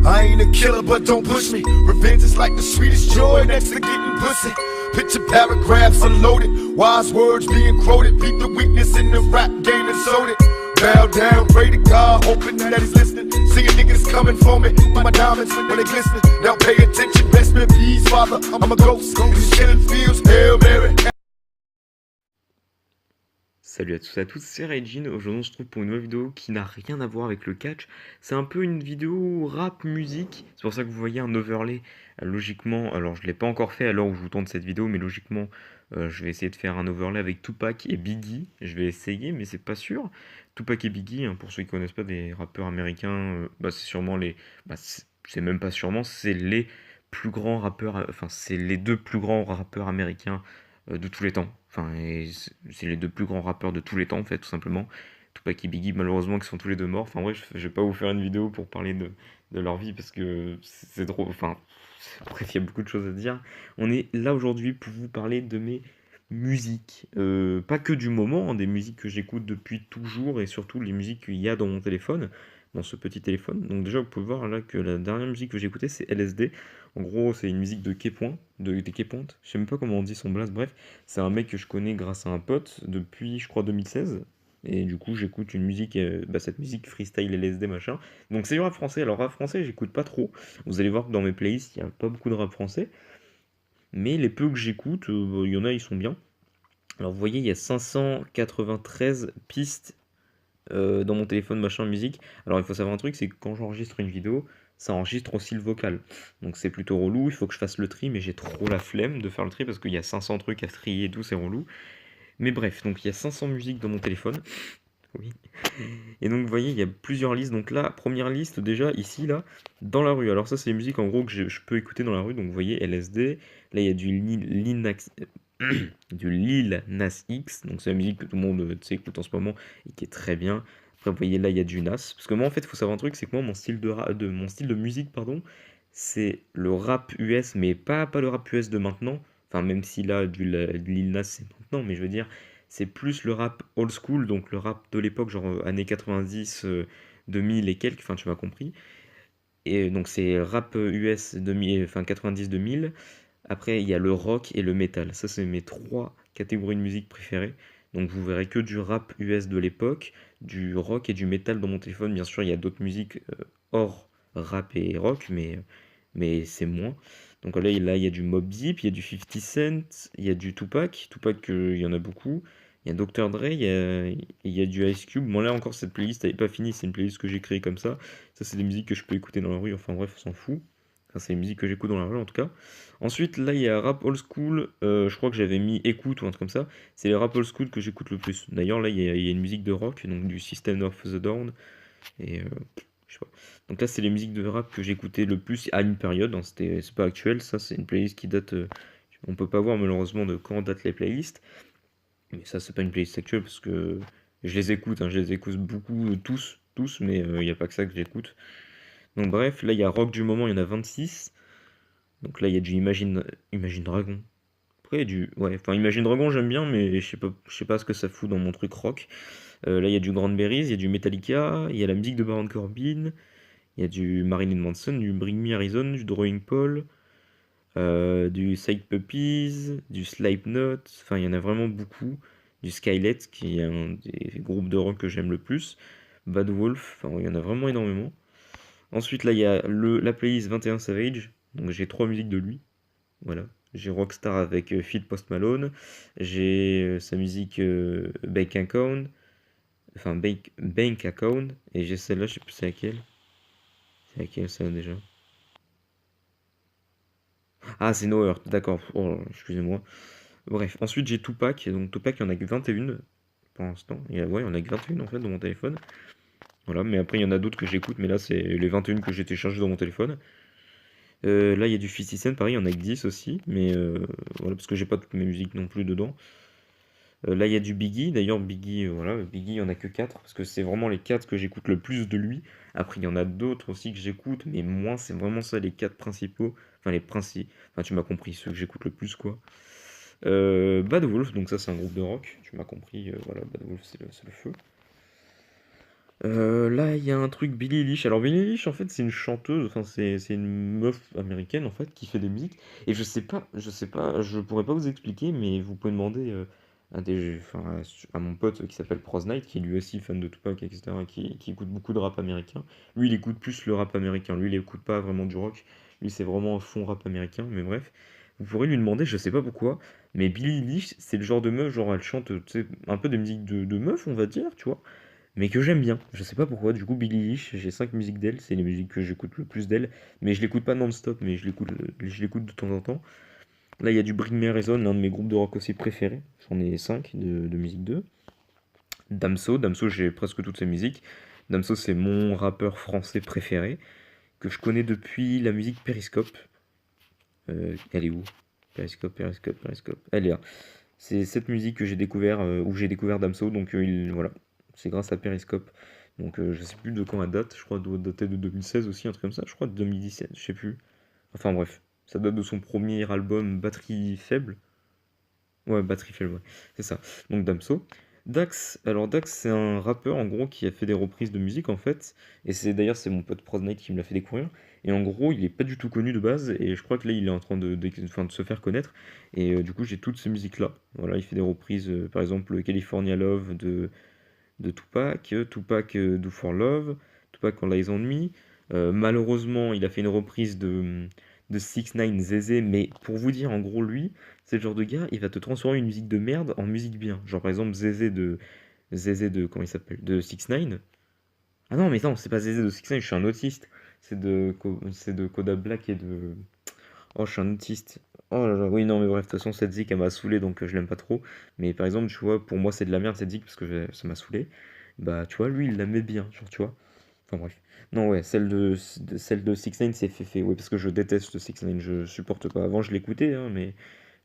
I ain't a killer, but don't push me. Revenge is like the sweetest joy next to getting pussy. Picture paragraphs unloaded, wise words being quoted. Beat the weakness in the rap game and sold it. Bow down, pray to God, hoping that he's listening. See a niggas coming for me, with my diamonds when they glisten. Now pay attention, best in peace, father. I'm a ghost, these killing fields, Hail Mary. Salut à tous et à toutes, c'est Regine. Aujourd'hui on se trouve pour une nouvelle vidéo qui n'a rien à voir avec le catch. C'est un peu une vidéo rap musique. C'est pour ça que vous voyez un overlay. Logiquement, alors je ne l'ai pas encore fait à l'heure où je vous tourne cette vidéo, mais logiquement je vais essayer de faire un overlay avec Tupac et Biggie. Je vais essayer, mais c'est pas sûr. Tupac et Biggie, hein, pour ceux qui connaissent pas des rappeurs américains, c'est sûrement les. C'est même pas sûrement, c'est les plus grands rappeurs, enfin c'est les deux plus grands rappeurs américains de tous les temps. Enfin, c'est les deux plus grands rappeurs de tous les temps, en fait, tout simplement. Tupac et Biggie, malheureusement, qui sont tous les deux morts. Enfin, bref, je vais pas vous faire une vidéo pour parler de leur vie parce que c'est drôle. Enfin, bref, il y a beaucoup de choses à dire. On est là aujourd'hui pour vous parler de mes musiques. Pas que du moment, hein, des musiques que j'écoute depuis toujours et surtout les musiques qu'il y a dans mon téléphone, dans ce petit téléphone. Donc, déjà, vous pouvez voir là que la dernière musique que j'ai écoutée, c'est LSD. En gros, c'est une musique de K-Point, des K-Point. Je sais même pas comment on dit son blast, bref. C'est un mec que je connais grâce à un pote depuis, je crois, 2016. Et du coup, j'écoute une musique, cette musique freestyle LSD machin. Donc c'est du rap français. Alors rap français, j'écoute pas trop. Vous allez voir que dans mes playlists, il n'y a pas beaucoup de rap français. Mais les peu que j'écoute, il y en a, ils sont bien. Alors vous voyez, il y a 593 pistes dans mon téléphone machin musique. Alors il faut savoir un truc, c'est que quand j'enregistre une vidéo, ça enregistre aussi le vocal. Donc c'est plutôt relou, il faut que je fasse le tri, mais j'ai trop la flemme de faire le tri parce qu'il y a 500 trucs à trier et tout, c'est relou. Mais bref, donc il y a 500 musiques dans mon téléphone. Oui. Et donc vous voyez, il y a plusieurs listes. Donc là, première liste déjà, ici, là, dans la rue. Alors ça, c'est les musiques en gros que je peux écouter dans la rue. Donc vous voyez, LSD. Là, il y a du Lil Nas X. Donc c'est la musique que tout le monde écoute en ce moment et qui est très bien. Après, vous voyez, là, il y a du Nas. Parce que moi, en fait, il faut savoir un truc, c'est que moi, mon style de musique, pardon, c'est le rap US, mais pas le rap US de maintenant. Enfin, même si là, du Lil Nas, c'est maintenant, mais je veux dire, c'est plus le rap old school, donc le rap de l'époque, genre années 90, 2000 et quelques, enfin, tu m'as compris. Et donc, c'est rap US 2000, enfin, 90-2000. Après, il y a le rock et le metal. Ça, c'est mes trois catégories de musique préférées. Donc, vous verrez que du rap US de l'époque, du rock et du metal dans mon téléphone. Bien sûr, il y a d'autres musiques hors rap et rock, mais c'est moins. Donc là, il y a du Mobb Deep, il y a du 50 Cent, il y a du Tupac. Tupac, il y en a beaucoup. Il y a Dr. Dre, il y a du Ice Cube. Bon, là encore, cette playlist, elle n'est pas finie. C'est une playlist que j'ai créée comme ça. Ça, c'est des musiques que je peux écouter dans la rue. Enfin bref, on s'en fout. Enfin, c'est les musiques que j'écoute dans la rue en tout cas. Ensuite, là, il y a rap old school. Je crois que j'avais mis écoute ou un truc comme ça. C'est les rap old school que j'écoute le plus. D'ailleurs, là, il y a une musique de rock, donc du System of the Down. Et je sais pas. Donc là, c'est les musiques de rap que j'écoutais le plus à une période, hein. C'est pas actuel, ça, c'est une playlist qui date. On peut pas voir malheureusement de quand datent les playlists. Mais ça, c'est pas une playlist actuelle parce que je les écoute, hein, je les écoute beaucoup, tous, mais il n'y a pas que ça que j'écoute. Donc bref, là, il y a rock du moment, il y en a 26. Donc là, il y a du Imagine Dragon. Après, il y a du. Ouais, enfin, Imagine Dragon, j'aime bien, mais je sais pas ce que ça fout dans mon truc rock. Là, il y a du Cranberries, il y a du Metallica, il y a la musique de Baron Corbin, il y a du Marilyn Manson, du Bring Me Horizon, du Drawing Paul, du Side Puppies, du Slipknot, enfin il y en a vraiment beaucoup. Du Skylet, qui est un des groupes de rock que j'aime le plus. Bad Wolf, enfin il y en a vraiment énormément. Ensuite là il y a la playlist 21 Savage, donc j'ai trois musiques de lui. Voilà. J'ai Rockstar avec Phil Post Malone, j'ai sa musique Bank Account, enfin Bank Account, et j'ai celle-là, je sais plus c'est laquelle. C'est laquelle ça déjà? Ah, c'est No Earth, d'accord. Oh, excusez-moi. Bref, ensuite j'ai Tupac. Donc Tupac, il y en a que 21 pour l'instant. Ouais, il y en a que 21 en fait dans mon téléphone. Voilà, mais après il y en a d'autres que j'écoute, mais là c'est les 21 que j'ai téléchargées dans mon téléphone. Là il y a du 50 Cent, pareil, il y en a que 10 aussi, mais voilà, parce que j'ai pas toutes mes musiques non plus dedans. Là il y a du Biggie, d'ailleurs Biggie, voilà, Biggie il y en a que 4 parce que c'est vraiment les 4 que j'écoute le plus de lui. Après il y en a d'autres aussi que j'écoute, mais moi c'est vraiment ça les 4 principaux. Enfin les principaux, enfin tu m'as compris, ceux que j'écoute le plus quoi. Bad Wolf, donc ça c'est un groupe de rock, tu m'as compris, voilà, Bad Wolf c'est le feu. Là, il y a un truc Billie Eilish. Alors Billie Eilish, en fait, c'est une chanteuse, enfin c'est une meuf américaine en fait qui fait des musiques. Et je sais pas, je pourrais pas vous expliquer, mais vous pouvez demander enfin, à mon pote qui s'appelle Prosnite, qui est lui aussi fan de Tupac, etc., qui écoute beaucoup de rap américain. Lui, il écoute plus le rap américain. Lui, il écoute pas vraiment du rock. Lui, c'est vraiment un fond rap américain. Mais bref, vous pourrez lui demander, je sais pas pourquoi, mais Billie Eilish, c'est le genre de meuf, genre elle chante, tu sais, un peu des musiques de meuf, on va dire, tu vois, mais que j'aime bien. Je sais pas pourquoi, du coup, Billie Eilish, j'ai 5 musiques d'elle, c'est les musiques que j'écoute le plus d'elle, mais je l'écoute pas non-stop, mais je l'écoute de temps en temps. Là, il y a du Bring Me Horizon, l'un de mes groupes de rock aussi préférés, j'en ai 5 de musique d'eux. Damso, j'ai presque toutes ses musiques. Damso, c'est mon rappeur français préféré, que je connais depuis la musique Periscope. Elle est où? Periscope. Elle est là. C'est cette musique que j'ai découvert, où j'ai découvert Damso, donc voilà, c'est grâce à Periscope. Donc je sais plus de quand elle date, je crois qu'elle doit dater de 2016 aussi, un truc comme ça, je crois de 2017, je sais plus. Enfin bref, ça date de son premier album Batterie faible. Ouais, Batterie faible, ouais, c'est ça. Donc Damso. Dax, c'est un rappeur en gros qui a fait des reprises de musique en fait, et c'est mon pote Prosnite qui me l'a fait découvrir. Et en gros, il est pas du tout connu de base, et je crois que là il est en train enfin, de se faire connaître. Et du coup, j'ai toutes ces musiques-là. Voilà, il fait des reprises, par exemple California Love de Tupac, Do for Love, Tupac en Lies on Me. Malheureusement, il a fait une reprise de 6ix9ine Zézé, mais pour vous dire, en gros, lui, c'est le genre de gars, il va te transformer une musique de merde en musique bien. Genre par exemple Zézé de comment il s'appelle? De 6ix9ine. Ah non, mais non, c'est pas Zézé de 6ix9ine, je suis un autiste. C'est de Koda Black et de. Oh, je suis un autiste. Oh là là, oui, non, mais bref, de toute façon, cette zik, elle m'a saoulé, donc je l'aime pas trop. Mais par exemple, tu vois, pour moi, c'est de la merde cette zik, parce que ça m'a saoulé. Bah, tu vois, lui, il la met bien, genre, tu vois. Enfin, bref. Non, ouais, celle de 6ix9ine, c'est Féfé. Ouais, parce que je déteste 6ix9ine, je supporte pas. Avant, je l'écoutais, hein, mais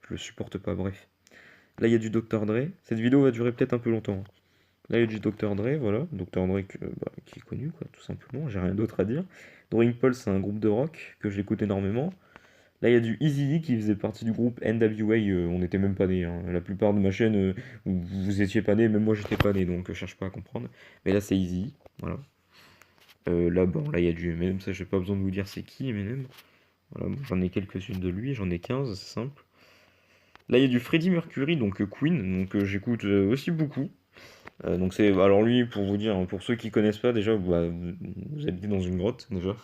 je le supporte pas, bref. Là, il y a du Dr. Dre. Cette vidéo va durer peut-être un peu longtemps, hein. Là, il y a du Dr. Dre, voilà. Dr. Dre qui est connu, quoi, tout simplement. J'ai rien d'autre à dire. Drawing Paul, c'est un groupe de rock que j'écoute énormément. Là, il y a du Eazy-E qui faisait partie du groupe NWA. On n'était même pas nés, hein. La plupart de ma chaîne, vous étiez pas nés, même moi, j'étais pas né, donc cherche pas à comprendre. Mais là, c'est Eazy, voilà. Là, bon, là, il y a du Eminem, ça, j'ai pas besoin de vous dire c'est qui Eminem. Voilà, bon, j'en ai quelques-unes de lui, j'en ai 15, c'est simple. Là, il y a du Freddie Mercury, donc Queen, donc j'écoute aussi beaucoup. Donc c'est, alors lui, pour vous dire, hein, pour ceux qui connaissent pas déjà, bah, vous habitez dans une grotte déjà,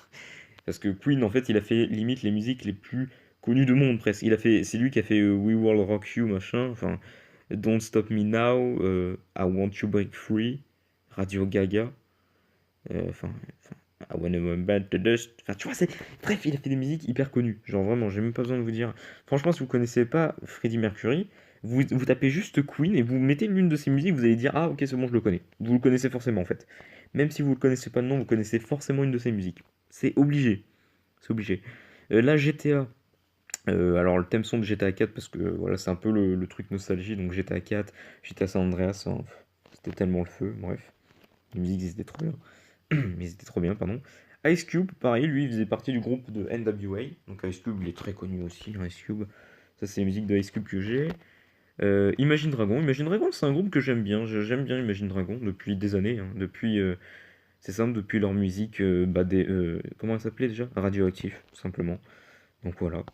parce que Queen, en fait, il a fait limite les musiques les plus connues du monde presque. C'est lui qui a fait We Will Rock You, machin, enfin Don't Stop Me Now, I Want You Break Free, Radio Gaga, enfin, I Wanna Run Back to Dust. Enfin, tu vois, bref, il a fait des musiques hyper connues. Genre vraiment, j'ai même pas besoin de vous dire. Franchement, si vous connaissez pas Freddie Mercury, vous tapez juste Queen et vous mettez l'une de ses musiques, vous allez dire ah ok c'est bon je le connais. Vous le connaissez forcément en fait. Même si vous le connaissez pas de nom, vous connaissez forcément une de ses musiques. C'est obligé. C'est obligé. Là GTA. Alors le thème son de GTA 4 parce que voilà c'est un peu le truc nostalgie donc GTA 4, GTA San Andreas, hein, c'était tellement le feu. Bref, les musiques ils étaient trop bien. Mais ils étaient trop bien, pardon. Ice Cube, pareil, lui, il faisait partie du groupe de NWA. Donc Ice Cube, il est très connu aussi, hein, Ice Cube. Ça, c'est les musiques de Ice Cube que j'ai. Imagine Dragon. Imagine Dragon, c'est un groupe que j'aime bien. J'aime bien Imagine Dragon depuis des années, hein. C'est simple, depuis leur musique, comment elle s'appelait déjà? Radioactif, tout simplement. Donc voilà.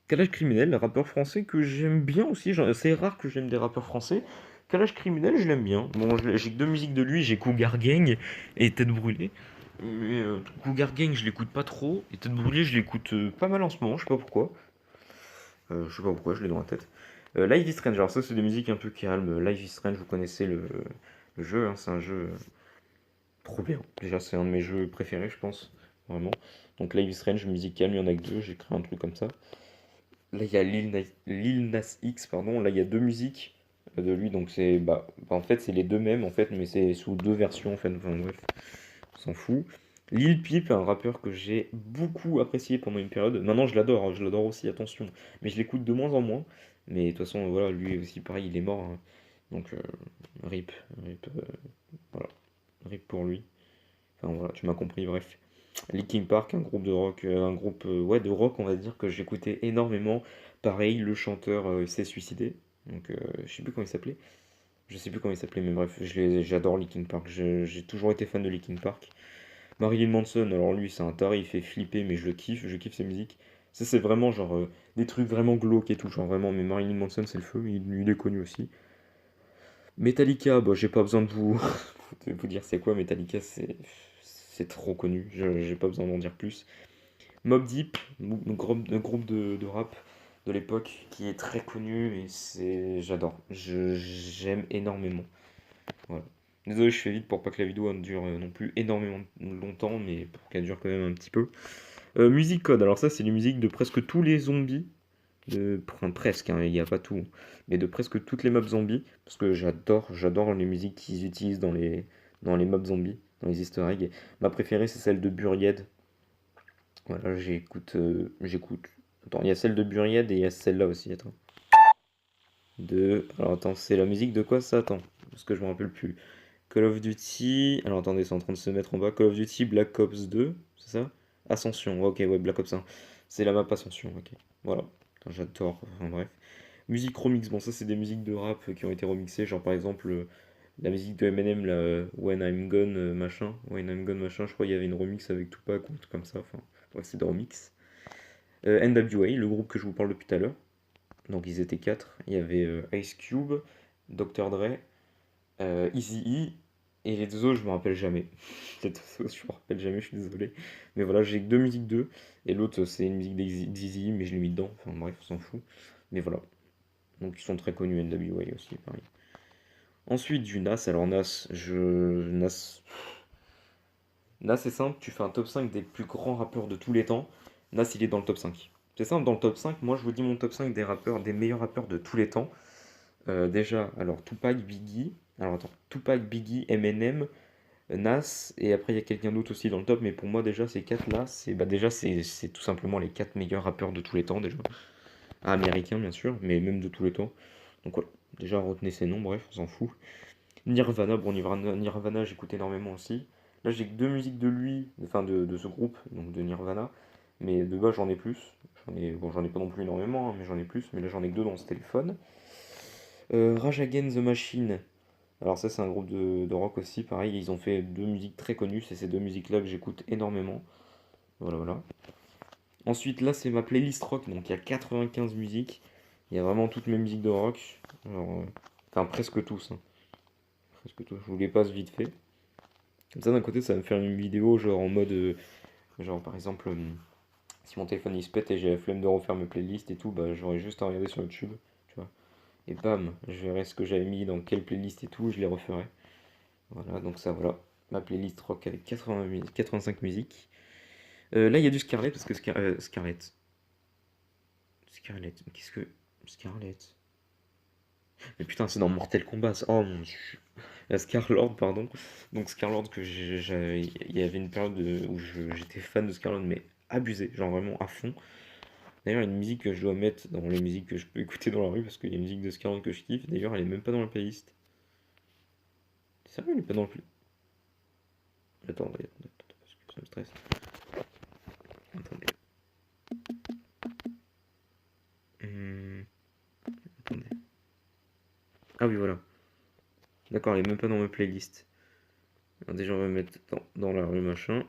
Calage Criminel, rappeur français que j'aime bien aussi. C'est rare que j'aime des rappeurs français. Calage Criminel, je l'aime bien. Bon, j'ai que deux musiques de lui, j'ai Cougar Gang et Tête Brûlée. Mais Cougar Gang, je l'écoute pas trop. Et Tête Brûlée, je l'écoute pas mal en ce moment, je sais pas pourquoi. Je sais pas pourquoi, je l'ai dans la tête. Life is Strange, alors ça, c'est des musiques un peu calmes. Life is Strange, vous connaissez le jeu, hein, c'est un jeu trop bien. Déjà, c'est un de mes jeux préférés, je pense. Vraiment. Donc, Life is Strange, musique calme, il y en a que deux, j'ai créé un truc comme ça. Là, il y a Lil Nas X, pardon. Là, il y a deux musiques de lui, donc en fait, c'est les deux mêmes, en fait, mais c'est sous deux versions, en fait. Enfin, bref, on s'en fout. Lil Peep, un rappeur que j'ai beaucoup apprécié pendant une période. Maintenant, je l'adore aussi, attention. Mais je l'écoute de moins en moins. Mais de toute façon, voilà, lui aussi, pareil, il est mort, hein. Donc, rip, voilà, rip pour lui. Enfin, voilà, tu m'as compris, bref. Linkin Park, un groupe de rock, un groupe ouais, de rock, on va dire, que j'écoutais énormément. Pareil, le chanteur s'est suicidé. Donc, je sais plus comment il s'appelait. Je sais plus comment il s'appelait, mais bref, j'adore Linkin Park. J'ai toujours été fan de Linkin Park. Marilyn Manson, alors lui, c'est un taré, il fait flipper, mais je kiffe ses musiques. Ça, c'est vraiment genre des trucs vraiment glauques et tout, genre vraiment, mais Marilyn Manson, c'est le feu, il est connu aussi. Metallica, bah, j'ai pas besoin de vous, de vous dire c'est quoi Metallica, c'est trop connu, j'ai pas besoin d'en dire plus. Mobb Deep, un groupe de rap de l'époque qui est très connu et j'adore, j'aime énormément. Voilà. Désolé, je fais vite pour pas que la vidéo ne dure non plus énormément longtemps, mais pour qu'elle dure quand même un petit peu. Music Code, alors ça c'est les musiques de presque tous les zombies, enfin, presque, hein, il n'y a pas tout, mais de presque toutes les mobs zombies, parce que j'adore les musiques qu'ils utilisent dans les mobs zombies, dans les easter eggs. Ma préférée c'est celle de Buried. Voilà, j'écoute. Attends, il y a celle de Buried et il y a celle-là aussi, attends. Alors attends, c'est la musique de quoi ça? Attends, parce que je me rappelle plus. Call of Duty. Alors attendez, c'est en train de se mettre en bas. Call of Duty Black Ops 2, c'est ça? Ascension, ok, ouais, Black Ops 1. C'est la map Ascension, ok. Voilà. Putain, j'adore, enfin bref. Musique remix, bon, ça c'est des musiques de rap qui ont été remixées, genre par exemple la musique de Eminem, là, When I'm Gone, machin. When I'm Gone, machin, je crois qu'il y avait une remix avec Tupac ou un truc comme ça, enfin, bref, c'est des remix. NWA, le groupe que je vous parle depuis tout à l'heure. Donc ils étaient quatre. Il y avait Ice Cube, Dr. Dre, Eazy-E, et les deux autres, je me rappelle jamais. Les deux autres, je me rappelle jamais, je suis désolé. Mais voilà, j'ai que deux musiques d'eux, et l'autre, c'est une musique d'Eazy-E, mais je l'ai mis dedans. Enfin bref, on s'en fout. Mais voilà. Donc ils sont très connus, NWA aussi, pareil. Ensuite, du Nas. Alors Nas, c'est simple, tu fais un top 5 des plus grands rappeurs de tous les temps. Nas, il est dans le top 5. C'est simple, dans le top 5, moi je vous dis mon top 5 des rappeurs, des meilleurs rappeurs de tous les temps. Déjà, alors Tupac, Biggie. Alors attends, Tupac, Biggie, Eminem, Nas, et après il y a quelqu'un d'autre aussi dans le top, mais pour moi déjà ces quatre là, c'est tout simplement les quatre meilleurs rappeurs de tous les temps déjà. Américains bien sûr, mais même de tous les temps. Donc voilà, déjà retenez ces noms, bref, on s'en fout. Nirvana, bon Nirvana j'écoute énormément aussi. Là j'ai que deux musiques de lui, enfin de ce groupe, donc de Nirvana, mais de base j'en ai plus. J'en ai pas non plus énormément, hein, mais j'en ai plus, mais là j'en ai que deux dans ce téléphone. Rage Against the Machine. Alors ça c'est un groupe de rock aussi, pareil, ils ont fait deux musiques très connues, c'est ces deux musiques-là que j'écoute énormément. Voilà, voilà. Ensuite là c'est ma playlist rock, donc il y a 95 musiques. Il y a vraiment toutes mes musiques de rock. Genre, enfin presque tous, hein. Presque tous. Je vous les passe vite fait. Comme ça d'un côté ça va me faire une vidéo genre en mode... genre par exemple, si mon téléphone il se pète et j'ai la flemme de refaire mes playlists et tout, bah j'aurais juste à regarder sur YouTube, tu vois. Et bam, je verrai ce que j'avais mis dans quelle playlist et tout, je les referai. Voilà, donc ça, voilà. Ma playlist rock avec 85 musiques. Là, il y a du Scarlett, parce que Scarlett. Scarlett, mais qu'est-ce que. Scarlett. Mais putain, c'est dans Mortal Kombat. Oh mon dieu. La Scarlord, pardon. Donc Scarlord, il y avait une période où j'étais fan de Scarlord, mais abusé, genre vraiment à fond. D'ailleurs, une musique que je dois mettre dans les musiques que je peux écouter dans la rue, parce qu'il y a une musique de Scarlett que je kiffe. D'ailleurs, elle est même pas dans la playlist. C'est sérieux, elle est pas dans la playlist. Attends, parce que ça me stresse. Attendez. Hum, attendez. Ah oui, voilà. D'accord, elle est même pas dans ma playlist. Alors déjà, on va mettre dans la rue machin.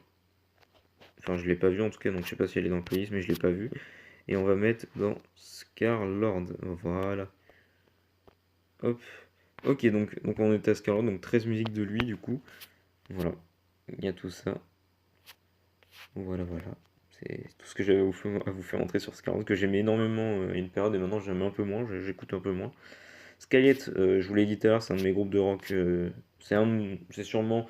Enfin, je l'ai pas vu en tout cas, donc je sais pas si elle est dans la playlist, mais je l'ai pas vue. Et on va mettre dans Scarlord. Voilà. Hop. Ok, donc on était à Scarlord, donc 13 musiques de lui du coup. Voilà. Il y a tout ça. Voilà, voilà. C'est tout ce que j'avais à vous faire entrer sur Scarlett, que j'aimais énormément à une période, et maintenant j'aime un peu moins, j'écoute un peu moins. Skylight, je vous l'ai dit tout à l'heure, c'est un de mes groupes de rock. C'est sûrement,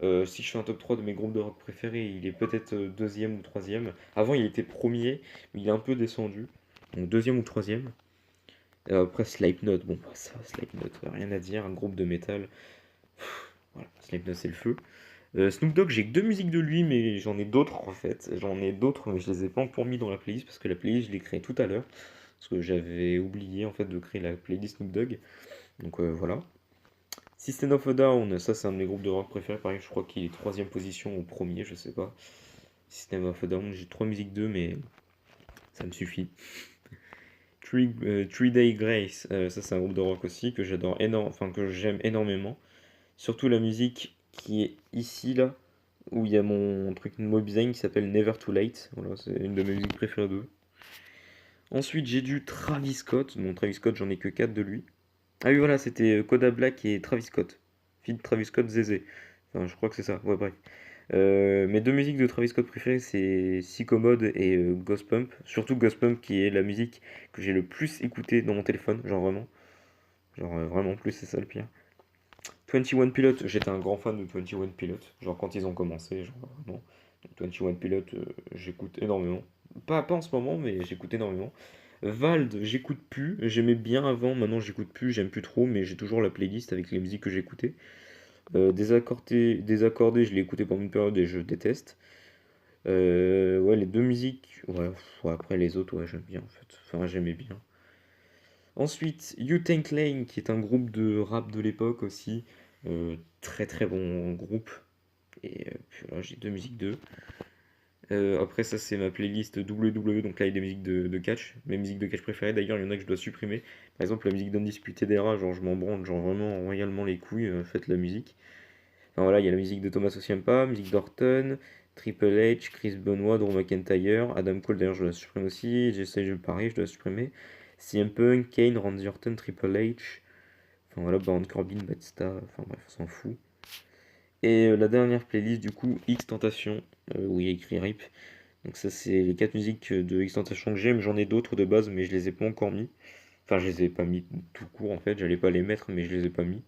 si je fais un top 3 de mes groupes de rock préférés, il est peut-être deuxième ou troisième. Avant, il était premier, mais il est un peu descendu. Donc deuxième ou troisième. Après, Slipknot, bon, bah, ça, Slipknot, rien à dire, un groupe de métal. Voilà, Slipknot, c'est le feu. Snoop Dogg, j'ai que deux musiques de lui, mais j'en ai d'autres en fait. J'en ai d'autres, mais je les ai pas encore mis dans la playlist parce que la playlist, je l'ai créée tout à l'heure. Parce que j'avais oublié en fait de créer la playlist Snoop Dogg. Donc voilà. System of a Down, ça c'est un de mes groupes de rock préférés. Pareil, je crois qu'il est troisième position ou premier, je sais pas. System of a Down, j'ai trois musiques d'eux, mais ça me suffit. Three Day Grace, ça c'est un groupe de rock aussi que j'adore enfin que j'aime énormément. Surtout la musique qui est ici là, où il y a mon truc Mob Design qui s'appelle Never Too Late. Voilà, c'est une de mes musiques préférées d'eux. Ensuite, j'ai du Travis Scott. Bon, Travis Scott, j'en ai que 4 de lui. Ah oui, voilà, c'était Koda Black et Travis Scott. Feat Travis Scott, Zézé. Enfin, je crois que c'est ça. Ouais, bref. Mes deux musiques de Travis Scott préférées, c'est Psychomode et Ghost Pump. Surtout Ghost Pump, qui est la musique que j'ai le plus écoutée dans mon téléphone. Genre vraiment. Genre vraiment plus, c'est ça le pire. 21 Pilot, j'étais un grand fan de 21 Pilot. Genre quand ils ont commencé, genre vraiment. 21 Pilot, j'écoute énormément. Pas en ce moment, mais j'écoute énormément. Vald, j'écoute plus. J'aimais bien avant, maintenant j'écoute plus, j'aime plus trop, mais j'ai toujours la playlist avec les musiques que j'écoutais. Désaccordé, je l'ai écouté pendant une période et je déteste. Ouais, les deux musiques, ouais, ouais, après les autres, ouais, j'aime bien en fait. Enfin, j'aimais bien. Ensuite, You-Tank Lane, qui est un groupe de rap de l'époque aussi. Très très bon groupe. Et puis là, j'ai deux musiques d'eux. Après, ça, c'est ma playlist WW, donc là, il y a des musiques de catch. Mes musiques de catch préférées, d'ailleurs, il y en a que je dois supprimer. Par exemple, la musique d'Undisputed Era, genre, je m'en branle, genre, vraiment royalement les couilles, faites la musique. Enfin, voilà, il y a la musique de Thomas Osiempa, musique d'Orton, Triple H, Chris Benoit, Drew McIntyre, Adam Cole, d'ailleurs, je dois la supprimer aussi. J'essaie de pareil, je dois la supprimer. CM Punk, Kane, Randy Orton, Triple H. Enfin, voilà, Baron Corbin, Batista, enfin, bref, on s'en fout. Et la dernière playlist, du coup, X Tentation, où il y a écrit RIP. Donc ça c'est les quatre musiques de X-Tentation que j'aime, j'en ai d'autres de base mais je les ai pas encore mis. Enfin je les ai pas mis tout court en fait, j'allais pas les mettre mais je les ai pas mis.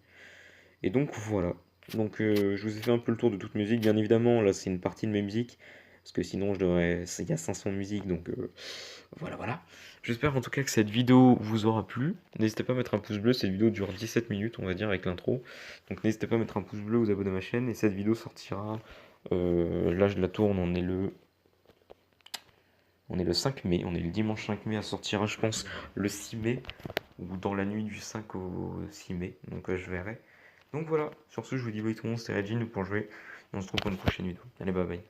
Et donc voilà. Donc je vous ai fait un peu le tour de toute musique, bien évidemment là c'est une partie de mes musiques. Parce que sinon je devrais. Il y a 500 musiques donc voilà voilà. J'espère en tout cas que cette vidéo vous aura plu. N'hésitez pas à mettre un pouce bleu, cette vidéo dure 17 minutes on va dire avec l'intro. Donc n'hésitez pas à mettre un pouce bleu, vous abonner à ma chaîne et cette vidéo sortira. Là je la tourne, on est le 5 mai, on est le dimanche 5 mai, elle sortira je pense le 6 mai, ou dans la nuit du 5 au 6 mai, donc je verrai. Donc voilà, sur ce je vous dis bye tout le monde, c'était Regine pour jouer, et on se retrouve pour une prochaine vidéo. Allez bye bye.